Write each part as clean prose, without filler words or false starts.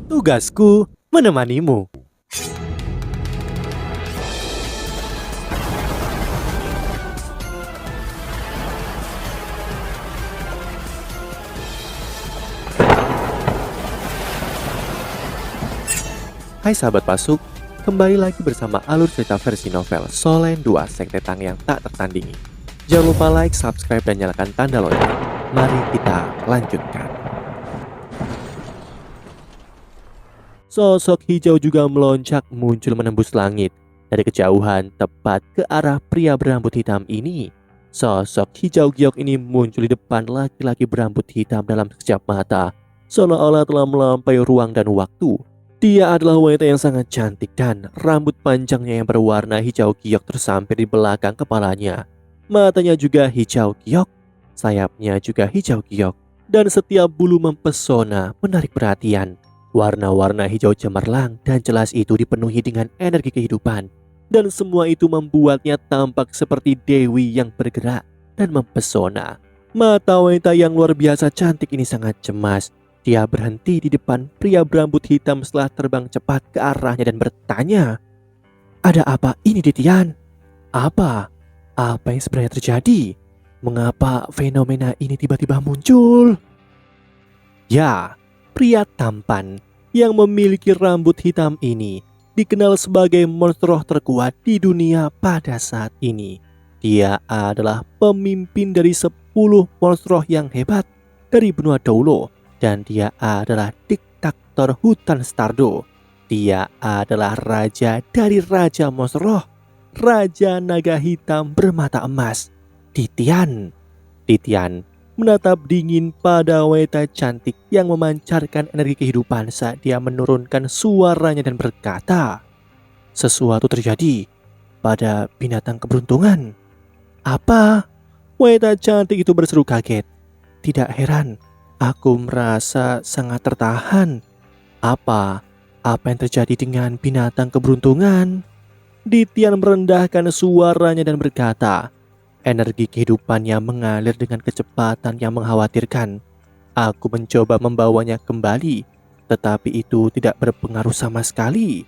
Tugasku menemanimu. Hai sahabat Pasuk, kembali lagi bersama alur cerita versi novel Solen 2 Sekte Tang yang tak tertandingi. Jangan lupa like, subscribe, dan nyalakan tanda lonceng. Mari kita lanjutkan. Sosok hijau juga melonjak muncul menembus langit. Dari kejauhan tepat ke arah pria berambut hitam ini. Sosok hijau giok ini muncul di depan laki-laki berambut hitam dalam sekejap mata, seolah-olah telah melampaui ruang dan waktu. Dia adalah wanita yang sangat cantik dan rambut panjangnya yang berwarna hijau giok tersampir di belakang kepalanya. Matanya juga hijau giok, sayapnya juga hijau giok, dan setiap bulu mempesona menarik perhatian. Warna-warna hijau cemerlang dan jelas itu dipenuhi dengan energi kehidupan. Dan semua itu membuatnya tampak seperti dewi yang bergerak dan mempesona. Mata wanita yang luar biasa cantik ini sangat cemas. Dia berhenti di depan pria berambut hitam setelah terbang cepat ke arahnya dan bertanya, "Ada apa ini, Ditian? Apa yang sebenarnya terjadi? Mengapa fenomena ini tiba-tiba muncul?" Ya, pria tampan yang memiliki rambut hitam ini dikenal sebagai monster terkuat di dunia pada saat ini. Dia adalah pemimpin dari 10 monster yang hebat dari benua Doulo. Dan dia adalah diktator hutan Stardo. Dia adalah raja dari Raja Monster, Raja Naga Hitam bermata emas, Ditian. Ditian menatap dingin pada wanita cantik yang memancarkan energi kehidupan saat dia menurunkan suaranya dan berkata, "Sesuatu terjadi pada binatang keberuntungan." "Apa?" Wanita cantik itu berseru kaget. "Tidak heran. Aku merasa sangat tertahan. Apa yang terjadi dengan binatang keberuntungan?" Ditian merendahkan suaranya dan berkata, "Energi kehidupannya mengalir dengan kecepatan yang mengkhawatirkan. Aku mencoba membawanya kembali, tetapi itu tidak berpengaruh sama sekali."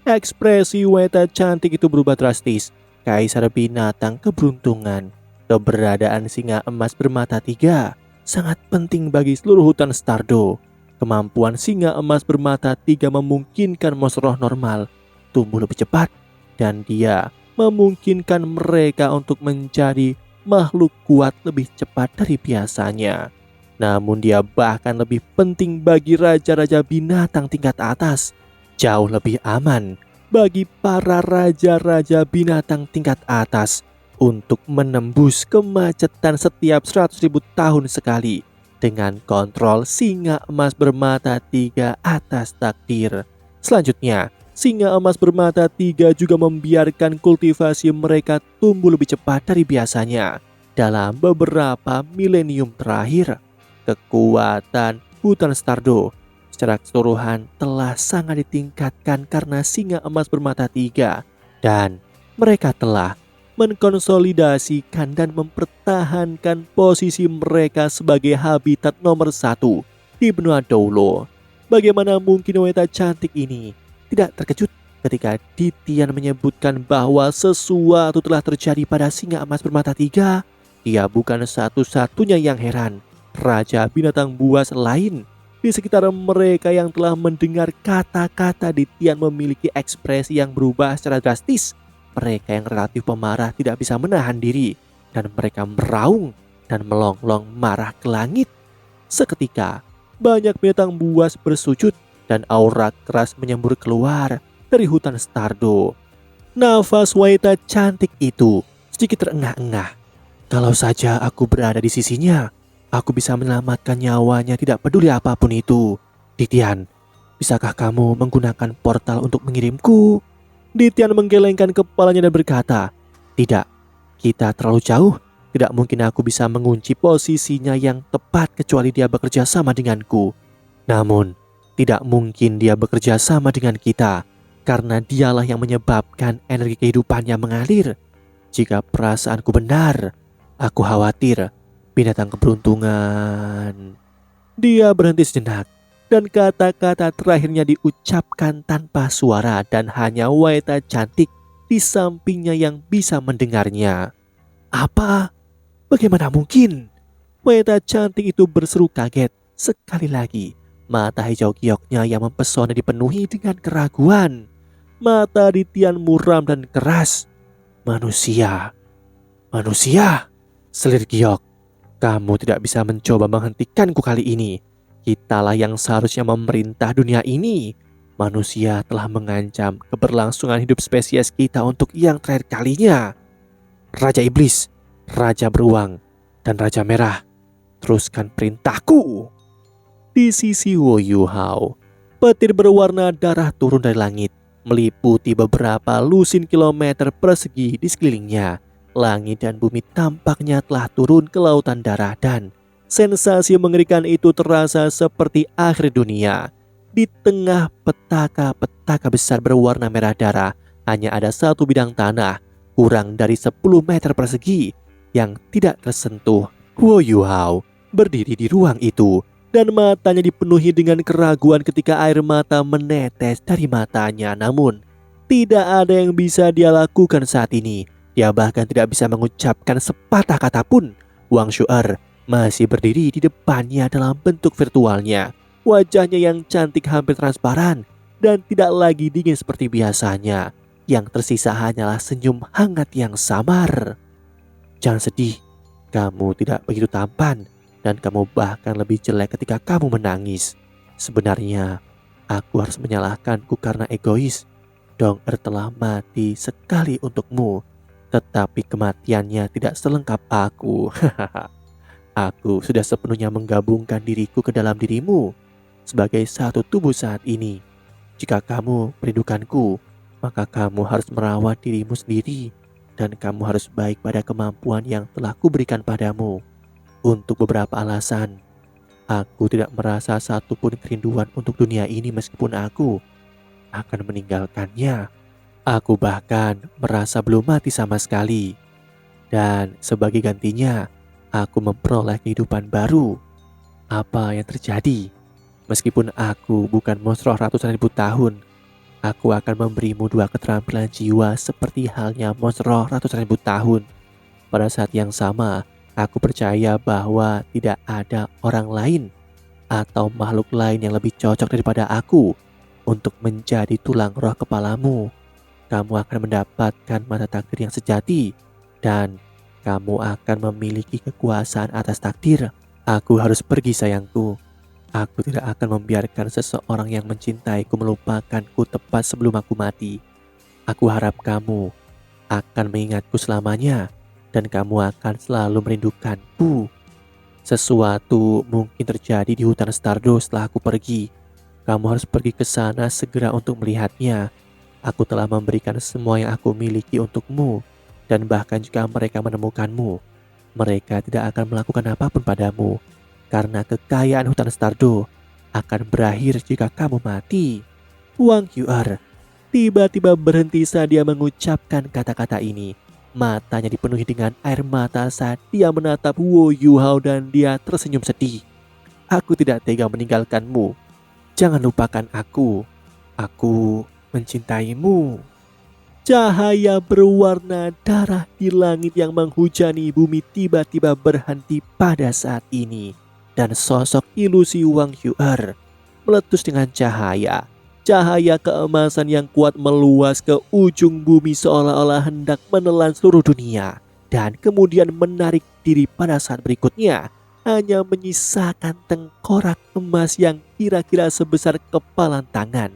Ekspresi wanita cantik itu berubah drastis. Kaisar binatang keberuntungan, keberadaan singa emas bermata 3 sangat penting bagi seluruh hutan Stardo. Kemampuan singa emas bermata 3 memungkinkan monster normal tumbuh lebih cepat, dan dia memungkinkan mereka untuk menjadi makhluk kuat lebih cepat dari biasanya. Namun dia bahkan lebih penting bagi raja-raja binatang tingkat atas. Jauh lebih aman bagi para raja-raja binatang tingkat atas untuk menembus kemacetan setiap 100.000 tahun sekali dengan kontrol singa emas bermata 3 atas takdir. Selanjutnya, singa emas bermata 3 juga membiarkan kultivasi mereka tumbuh lebih cepat dari biasanya. Dalam beberapa milenium terakhir, kekuatan hutan Stardo secara keseluruhan telah sangat ditingkatkan karena singa emas bermata 3, dan mereka telah mengkonsolidasikan dan mempertahankan posisi mereka sebagai habitat nomor 1 di benua Doulo. Bagaimana mungkin wanita cantik ini tidak terkejut ketika Ditian menyebutkan bahwa sesuatu telah terjadi pada singa emas bermata 3? Dia bukan satu-satunya yang heran. Raja binatang buas lain di sekitar mereka yang telah mendengar kata-kata Ditian memiliki ekspresi yang berubah secara drastis. Mereka yang relatif pemarah tidak bisa menahan diri, dan mereka meraung dan melonglong marah ke langit. Seketika, banyak binatang buas bersujud dan aura keras menyembur keluar dari hutan Stardo. Nafas wanita cantik itu sedikit terengah-engah. "Kalau saja aku berada di sisinya, aku bisa menyelamatkan nyawanya, tidak peduli apapun itu. Ditian, bisakah kamu menggunakan portal untuk mengirimku?" Ditian menggelengkan kepalanya dan berkata, "Tidak, kita terlalu jauh. Tidak mungkin aku bisa mengunci posisinya yang tepat kecuali dia bekerja sama denganku. Namun, tidak mungkin dia bekerja sama dengan kita, karena dialah yang menyebabkan energi kehidupannya mengalir. Jika perasaanku benar, aku khawatir binatang keberuntungan." Dia berhenti sejenak. Dan kata-kata terakhirnya diucapkan tanpa suara dan hanya wanita cantik di sampingnya yang bisa mendengarnya. Apa? Bagaimana mungkin? Wanita cantik itu berseru kaget. Sekali lagi, mata hijau gioknya yang mempesona dipenuhi dengan keraguan. Mata Ditian muram dan keras. Manusia, manusia, selir Giok. Kamu tidak bisa mencoba menghentikanku kali ini. Kitalah yang seharusnya memerintah dunia ini. Manusia telah mengancam keberlangsungan hidup spesies kita untuk yang terakhir kalinya. Raja Iblis, Raja Beruang, dan Raja Merah, teruskan perintahku. Di sisi Wo Yu Hao, petir berwarna darah turun dari langit, meliputi beberapa lusin kilometer persegi di sekelilingnya. Langit dan bumi tampaknya telah turun ke lautan darah dan sensasi mengerikan itu terasa seperti akhir dunia. Di tengah petaka-petaka besar berwarna merah darah, hanya ada satu bidang tanah kurang dari 10 meter persegi yang tidak tersentuh. Wo Yu Hao berdiri di ruang itu dan matanya dipenuhi dengan keraguan ketika air mata menetes dari matanya. Namun, tidak ada yang bisa dia lakukan saat ini. Dia bahkan tidak bisa mengucapkan sepatah kata pun. Wang Shu'er masih berdiri di depannya dalam bentuk virtualnya. Wajahnya yang cantik hampir transparan dan tidak lagi dingin seperti biasanya. Yang tersisa hanyalah senyum hangat yang samar. Jangan sedih, kamu tidak begitu tampan dan kamu bahkan lebih jelek ketika kamu menangis. Sebenarnya, aku harus menyalahkanku karena egois. Dong Er telah mati sekali untukmu, tetapi kematiannya tidak selengkap aku. Aku sudah sepenuhnya menggabungkan diriku ke dalam dirimu sebagai satu tubuh saat ini. Jika kamu merindukanku, maka kamu harus merawat dirimu sendiri dan kamu harus baik pada kemampuan yang telah kuberikan padamu. Untuk beberapa alasan, aku tidak merasa satupun kerinduan untuk dunia ini meskipun aku akan meninggalkannya. Aku bahkan merasa belum mati sama sekali. Dan sebagai gantinya, aku memperoleh kehidupan baru. Apa yang terjadi? Meskipun aku bukan monster ratusan ribu tahun, aku akan memberimu dua keterampilan jiwa seperti halnya monster ratusan ribu tahun. Pada saat yang sama, aku percaya bahwa tidak ada orang lain atau makhluk lain yang lebih cocok daripada aku untuk menjadi tulang roh kepalamu. Kamu akan mendapatkan mata takdir yang sejati dan kamu akan memiliki kekuasaan atas takdir. Aku harus pergi sayangku. Aku tidak akan membiarkan seseorang yang mencintaiku melupakanku tepat sebelum aku mati. Aku harap kamu akan mengingatku selamanya dan kamu akan selalu merindukanku. Sesuatu mungkin terjadi di hutan Stardust setelah aku pergi. Kamu harus pergi ke sana segera untuk melihatnya. Aku telah memberikan semua yang aku miliki untukmu, dan bahkan jika mereka menemukanmu, mereka tidak akan melakukan apapun padamu, karena kekayaan hutan Stardust akan berakhir jika kamu mati. Wang Yu'er tiba-tiba berhenti saat dia mengucapkan kata-kata ini. Matanya dipenuhi dengan air mata saat dia menatap Wo Yu Hao dan dia tersenyum sedih. Aku tidak tega meninggalkanmu. Jangan lupakan aku. Aku mencintaimu. Cahaya berwarna darah di langit yang menghujani bumi tiba-tiba berhenti pada saat ini. Dan sosok ilusi Wang Yu'er meletus dengan cahaya. Cahaya keemasan yang kuat meluas ke ujung bumi seolah-olah hendak menelan seluruh dunia. Dan kemudian menarik diri pada saat berikutnya. Hanya menyisakan tengkorak emas yang kira-kira sebesar kepalan tangan.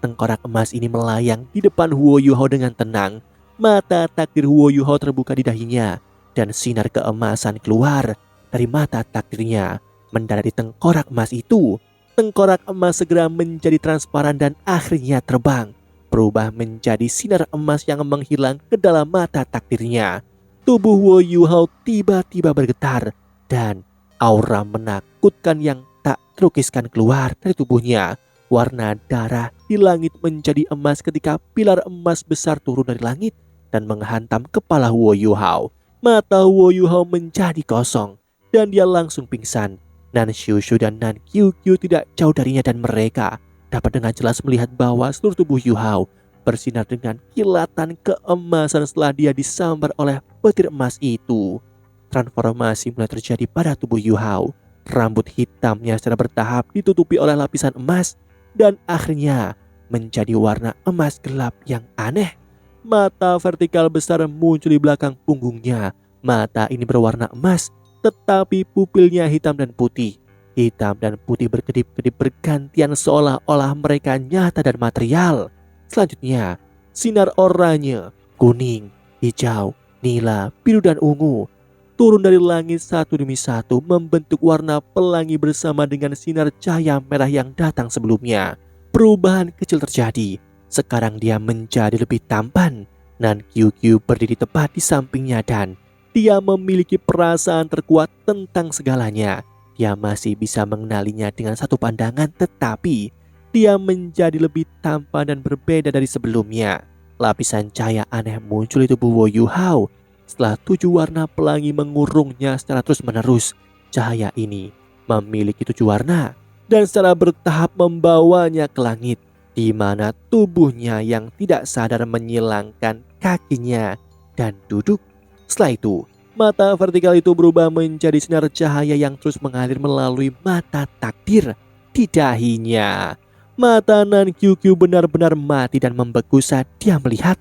Tengkorak emas ini melayang di depan Wo Yu Hao dengan tenang. Mata takdir Wo Yu Hao terbuka di dahinya dan sinar keemasan keluar dari mata takdirnya mendarat di tengkorak emas itu. Tengkorak emas segera menjadi transparan dan akhirnya terbang, berubah menjadi sinar emas yang menghilang ke dalam mata takdirnya. Tubuh Wo Yu Hao tiba-tiba bergetar dan aura menakutkan yang tak terukiskan keluar dari tubuhnya. Warna darah di langit menjadi emas ketika pilar emas besar turun dari langit dan menghantam kepala Wo Yu Hao. Mata Wo Yu Hao menjadi kosong dan dia langsung pingsan. Nan Shushu dan Nan Kyukyu tidak jauh darinya dan mereka dapat dengan jelas melihat bahwa seluruh tubuh Yu Hao bersinar dengan kilatan keemasan setelah dia disambar oleh petir emas itu. Transformasi mulai terjadi pada tubuh Yu Hao. Rambut hitamnya secara bertahap ditutupi oleh lapisan emas dan akhirnya menjadi warna emas gelap yang aneh. Mata vertikal besar muncul di belakang punggungnya. Mata ini berwarna emas, tetapi pupilnya hitam dan putih. Hitam dan putih berkedip-kedip bergantian seolah-olah mereka nyata dan material. Selanjutnya, sinar oranye, kuning, hijau, nila, biru dan ungu turun dari langit satu demi satu membentuk warna pelangi bersama dengan sinar cahaya merah yang datang sebelumnya. Perubahan kecil terjadi. Sekarang dia menjadi lebih tampan. Nan Kyukyu berdiri tepat di sampingnya dan dia memiliki perasaan terkuat tentang segalanya. Dia masih bisa mengenalinya dengan satu pandangan, tetapi dia menjadi lebih tampan dan berbeda dari sebelumnya. Lapisan cahaya aneh muncul di tubuh Wo Yu Hao. Setelah 7 warna pelangi mengurungnya secara terus-menerus, cahaya ini memiliki 7 warna dan secara bertahap membawanya ke langit, di mana tubuhnya yang tidak sadar menyilangkan kakinya dan duduk. Setelah itu, mata vertikal itu berubah menjadi sinar cahaya yang terus mengalir melalui mata takdir di dahinya. Mata Nan Kyukyu benar-benar mati dan membeku saat dia melihat.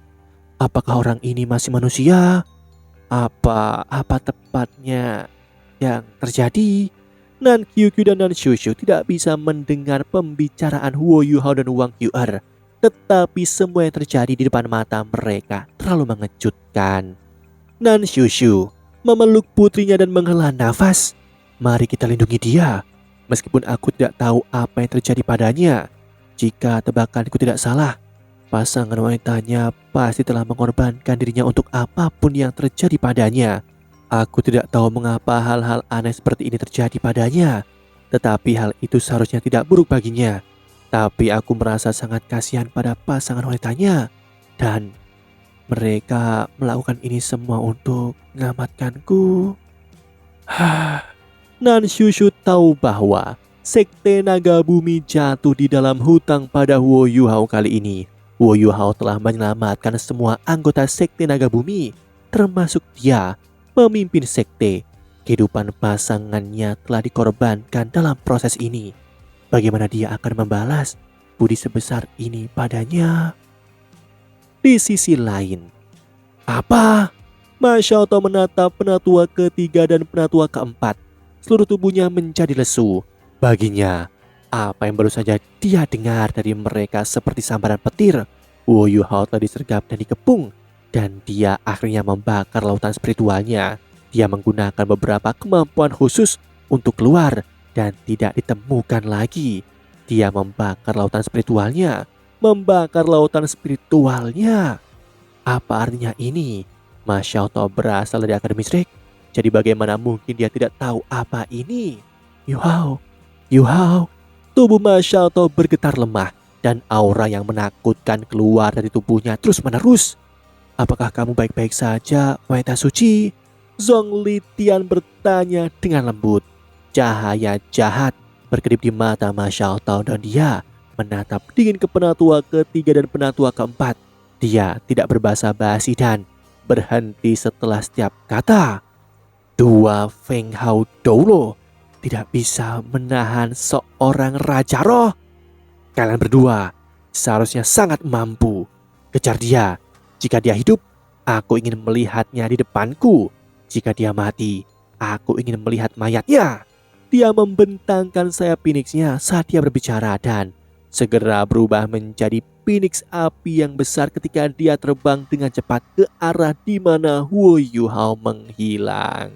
Apakah orang ini masih manusia? Apa tepatnya yang terjadi? Nan Kyukyu dan Nan Shushu tidak bisa mendengar pembicaraan Wo Yu Hao dan Wang Yu'er, tetapi semua yang terjadi di depan mata mereka terlalu mengejutkan. Nan Shushu memeluk putrinya dan menghela nafas. Mari kita lindungi dia. Meskipun aku tidak tahu apa yang terjadi padanya, jika tebakanku tidak salah, pasangan wanitanya pasti telah mengorbankan dirinya untuk apapun yang terjadi padanya. Aku tidak tahu mengapa hal-hal aneh seperti ini terjadi padanya, tetapi hal itu seharusnya tidak buruk baginya. Tapi aku merasa sangat kasihan pada pasangan wanitanya, dan mereka melakukan ini semua untuk menyelamatkanku. Nan Shushu tahu bahwa Sekte Naga Bumi jatuh di dalam hutang pada Wo Yu Hao kali ini. Wo Yu Hao telah menyelamatkan semua anggota Sekte Naga Bumi, termasuk dia, pemimpin sekte. Kehidupan pasangannya telah dikorbankan dalam proses ini. Bagaimana dia akan membalas budi sebesar ini padanya? Di sisi lain, apa? Ma Xiaotao menatap penatua ketiga dan penatua keempat. Seluruh tubuhnya menjadi lesu. Baginya, apa yang baru saja dia dengar dari mereka seperti sambaran petir. Wo Yu Hao telah disergap dan dikepung, dan dia akhirnya membakar lautan spiritualnya. Dia menggunakan beberapa kemampuan khusus untuk keluar dan tidak ditemukan lagi. Dia membakar lautan spiritualnya. Apa artinya ini? Ma Xiaotao berasal dari Akademi Shrek. Jadi bagaimana mungkin dia tidak tahu apa ini? Yu Hao. Tubuh Ma Xiaotao bergetar lemah dan aura yang menakutkan keluar dari tubuhnya terus-menerus. Apakah kamu baik-baik saja, wanita suci? Zhong Litian bertanya dengan lembut. Cahaya jahat berkedip di mata Ma Xiaotao dan dia menatap dingin ke penatua ketiga dan penatua keempat. Dia tidak berbasa-basi dan berhenti setelah setiap kata. Dua Feng Hao Doulo tidak bisa menahan seorang raja roh. Kalian berdua seharusnya sangat mampu. Kejar dia. Jika dia hidup, aku ingin melihatnya di depanku. Jika dia mati, aku ingin melihat mayatnya. Dia membentangkan sayap phoenix-nya saat dia berbicara dan segera berubah menjadi phoenix api yang besar ketika dia terbang dengan cepat ke arah di mana Wo Yu Hao menghilang.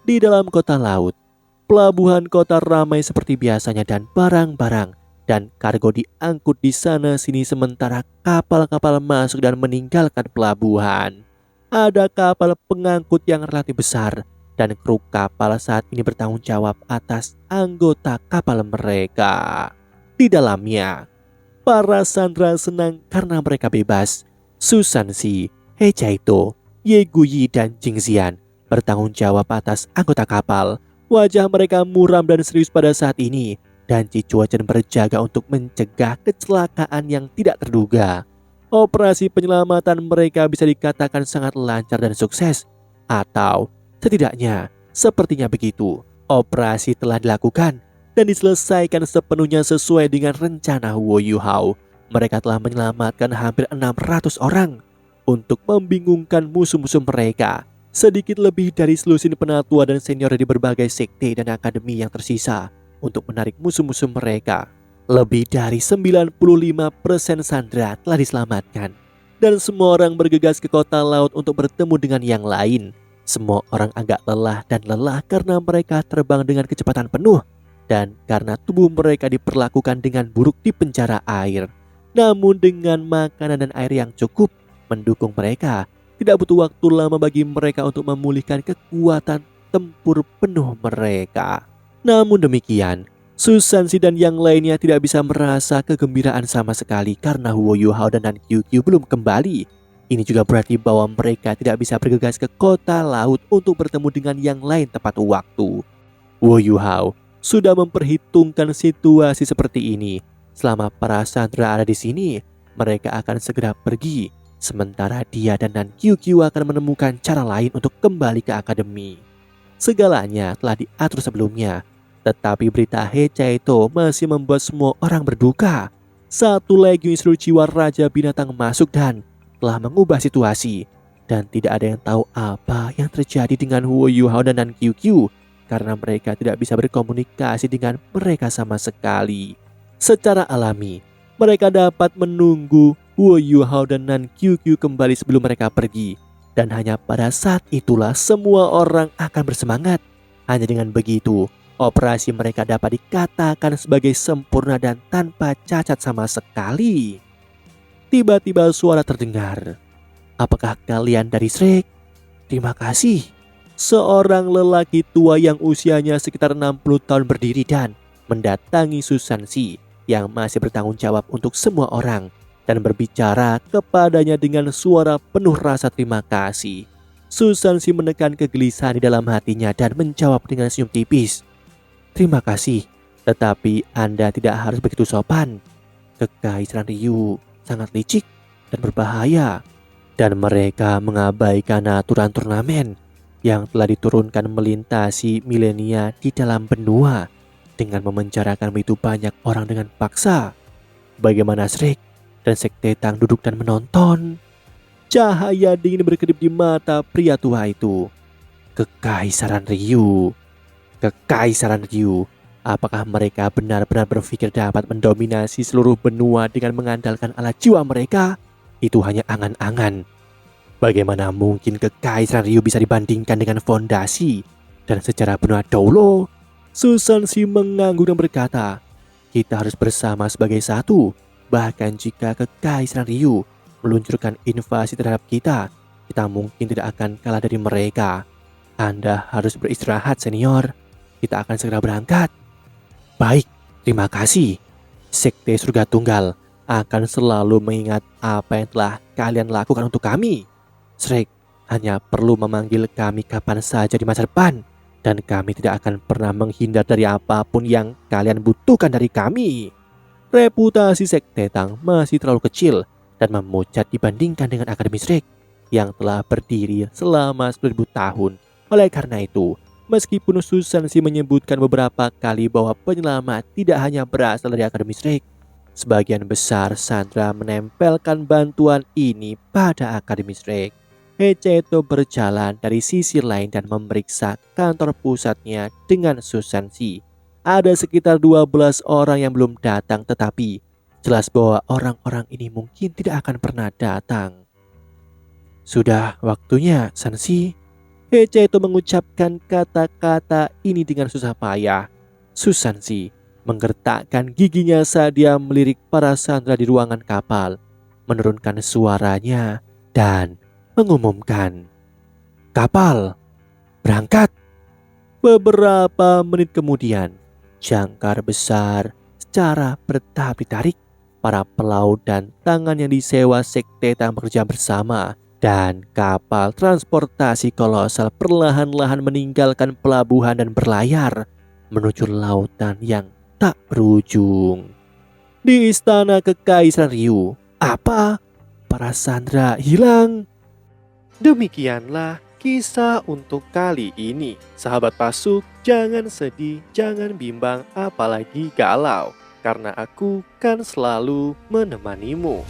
Di dalam kota laut, pelabuhan kota ramai seperti biasanya dan barang-barang dan kargo diangkut di sana sini sementara kapal-kapal masuk dan meninggalkan pelabuhan. Ada kapal pengangkut yang relatif besar dan kru kapal saat ini bertanggung jawab atas anggota kapal mereka. Di dalamnya, para sandera senang karena mereka bebas. Susan Si, He Jaito, Ye Guyi dan Jing Xian bertanggung jawab atas anggota kapal. Wajah mereka muram dan serius pada saat ini, dan Cicuacan berjaga untuk mencegah kecelakaan yang tidak terduga. Operasi penyelamatan mereka bisa dikatakan sangat lancar dan sukses, atau setidaknya sepertinya begitu. Operasi telah dilakukan dan diselesaikan sepenuhnya sesuai dengan rencana Huo Yuhao. Mereka telah menyelamatkan hampir 600 orang untuk membingungkan musuh-musuh mereka. Sedikit lebih dari selusin penatua dan senior di berbagai sekte dan akademi yang tersisa untuk menarik musuh-musuh mereka. Lebih dari 95% sandera telah diselamatkan, dan semua orang bergegas ke kota laut untuk bertemu dengan yang lain. Semua orang agak lelah dan lelah karena mereka terbang dengan kecepatan penuh dan karena tubuh mereka diperlakukan dengan buruk di penjara air. Namun dengan makanan dan air yang cukup mendukung mereka, tidak butuh waktu lama bagi mereka untuk memulihkan kekuatan tempur penuh mereka. Namun demikian, Susansi dan yang lainnya tidak bisa merasa kegembiraan sama sekali karena Huo Yuhao dan Nan QQ belum kembali. Ini juga berarti bahwa mereka tidak bisa bergegas ke kota laut untuk bertemu dengan yang lain tepat waktu. Huo Yuhao sudah memperhitungkan situasi seperti ini. Selama para sandera ada di sini, mereka akan segera pergi. Sementara dia dan Nan QQ akan menemukan cara lain untuk kembali ke akademi. Segalanya telah diatur sebelumnya, tetapi berita Hechaito masih membuat semua orang berduka. Satu legiun Shiruchiwa Raja Binatang masuk dan telah mengubah situasi. Dan tidak ada yang tahu apa yang terjadi dengan Huo Yuhao dan Nan QQ karena mereka tidak bisa berkomunikasi dengan mereka sama sekali. Secara alami, mereka dapat menunggu Huo Yuhao dan Nan QQ kembali sebelum mereka pergi. Dan hanya pada saat itulah semua orang akan bersemangat. Hanya dengan begitu, operasi mereka dapat dikatakan sebagai sempurna dan tanpa cacat sama sekali. Tiba-tiba suara terdengar. Apakah kalian dari Shrek? Terima kasih. Seorang lelaki tua yang usianya sekitar 60 tahun berdiri dan mendatangi Susansi yang masih bertanggung jawab untuk semua orang dan berbicara kepadanya dengan suara penuh rasa terima kasih. Susansi menekan kegelisahan di dalam hatinya dan menjawab dengan senyum tipis. Terima kasih, tetapi Anda tidak harus begitu sopan. Kekaisaran Ryu sangat licik dan berbahaya, dan mereka mengabaikan aturan turnamen yang telah diturunkan melintasi milenia di dalam benua dengan memenjarakan begitu banyak orang dengan paksa. Bagaimana Shrek dan Sekte Tang duduk dan menonton? Cahaya dingin berkedip di mata pria tua itu. Kekaisaran Ryu. Kekaisaran Ryu. Apakah mereka benar-benar berpikir dapat mendominasi seluruh benua dengan mengandalkan alat jiwa mereka? Itu hanya angan-angan. Bagaimana mungkin Kekaisaran Ryu bisa dibandingkan dengan fondasi dan sejarah benua Doulo? Susansi mengangguk dan berkata, kita harus bersama sebagai satu. Bahkan jika Kekaisaran Ryu meluncurkan invasi terhadap kita, kita mungkin tidak akan kalah dari mereka. Anda harus beristirahat, senior. Kita akan segera berangkat. Baik, terima kasih. Sekte Surga Tunggal akan selalu mengingat apa yang telah kalian lakukan untuk kami. Shrek hanya perlu memanggil kami kapan saja di masa depan, dan kami tidak akan pernah menghindar dari apapun yang kalian butuhkan dari kami. Reputasi Sekte Tang masih terlalu kecil dan memucat dibandingkan dengan Akademi Shrek yang telah berdiri selama 10.000 tahun. Oleh karena itu, meskipun Susansi menyebutkan beberapa kali bahwa penyelamat tidak hanya berasal dari Akademi Shrek, sebagian besar sandera menempelkan bantuan ini pada Akademi Shrek. Hechaito berjalan dari sisi lain dan memeriksa kantor pusatnya dengan Susansi. Ada sekitar 12 orang yang belum datang, tetapi jelas bahwa orang-orang ini mungkin tidak akan pernah datang. Sudah waktunya, Sansi. Hechaito mengucapkan kata-kata ini dengan susah payah. Susansi menggertakkan giginya saat dia melirik para sandera di ruangan kapal, menurunkan suaranya dan mengumumkan, kapal berangkat. Beberapa menit kemudian, jangkar besar secara bertahap ditarik. Para pelaut dan tangan yang disewa Sekte Tang bekerja bersama Dan kapal transportasi kolosal perlahan-lahan meninggalkan pelabuhan dan berlayar menuju lautan yang tak berujung. Di istana Kekaisaran Ryu, apa? Para sandera hilang? Demikianlah kisah untuk kali ini. Sahabat Pasuk, jangan sedih, jangan bimbang, apalagi galau. Karena aku kan selalu menemanimu.